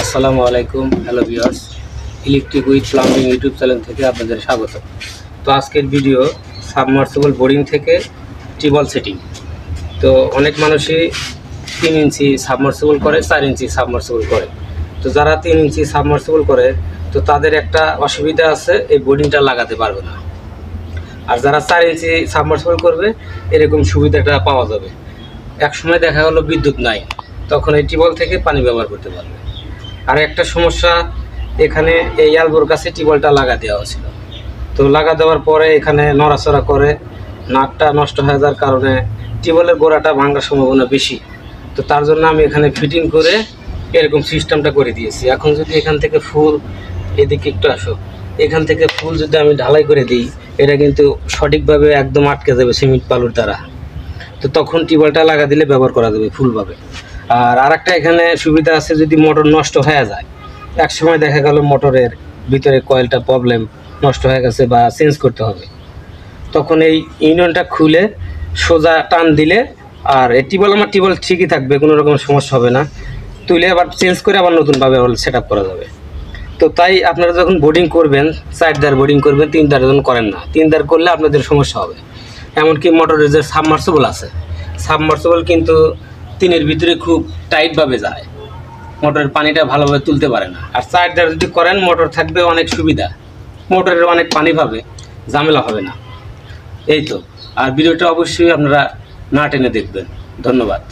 আসসালামু আলাইকুম। Hello viewers, electric with plumbing YouTube channel থেকে আপনাদের স্বাগত। তো আজকের ভিডিও সাবমার্সিবল বোরিং থেকে টিউবওয়েল সেটিং। তো অনেক মানুষই 3 ইঞ্চি সাবমার্সিবল করে, 4 ইঞ্চি সাবমার্সিবল করে। তো যারা 3 ইঞ্চি সাবমার্সিবল করে তো তাদের একটা অসুবিধা আছে, এই বোরিংটা লাগাতে পারবে না। আর যারা 4 ইঞ্চি সাবমার্সিবল করবে এরকম সুবিধাটা পাওয়া যাবে। এক সময় দেখা গেলো বিদ্যুৎ নাই, তখন এই টিউবওয়েল থেকে পানি ব্যবহার করতে পারবে। আর একটা সমস্যা, এখানে এই এলবোর কাছে টিউবওয়েলটা লাগা দেওয়া হয়েছিল। তো লাগা দেওয়ার পরে এখানে নড়াচড়া করে, নাটটা নষ্ট হয়ে যাওয়ার কারণে টিউবওয়েলের গোড়াটা ভাঙার সম্ভাবনা বেশি। তো তার জন্য আমি এখানে ফিটিং করে এরকম সিস্টেমটা করে দিয়েছি। এখন যদি এখান থেকে ফুল, এদিকে একটু আসো, এখান থেকে ফুল যদি আমি ঢালাই করে দিই, এটা কিন্তু সঠিকভাবে একদম আটকে যাবে সিমেন্ট বালুর দ্বারা। তো তখন টিউবওয়েলটা লাগা দিলে ব্যবহার করা যাবে ফুলভাবে। আর আরেকটা এখানে সুবিধা আছে, যদি মোটর নষ্ট হয়ে যায়, এক সময় দেখা গেল মোটরের ভিতরে কয়েলটা প্রবলেম, নষ্ট হয়ে গেছে বা চেঞ্জ করতে হবে, তখন এই ইউনিয়নটা খুলে সোজা টান দিলে আর এই টিউবওয়েল ঠিকই থাকবে, কোনো রকম সমস্যা হবে না। তুলে আবার চেঞ্জ করে আবার নতুনভাবে আবার সেট আপ করা যাবে। তো তাই আপনারা যখন বোর্ডিং করবেন, 4 দার বোর্ডিং করবেন, 3 দার যখন করেন না, 3 দার করলে আপনাদের সমস্যা হবে। এমনকি মোটরের যে সাবমার্সিবল আছে, সাবমার্সিবল কিন্তু 3-এর ভিতরে খুব টাইটভাবে যায়, মোটরের পানিটা ভালোভাবে তুলতে পারে না। আর 4 দার যদি করেন, মোটর থাকবে অনেক সুবিধা, মোটরের অনেক পানি পাবে, ঝামেলা হবে না। এই তো। আর ভিডিওটা অবশ্যই আপনারা না টেনে দেখবেন। ধন্যবাদ।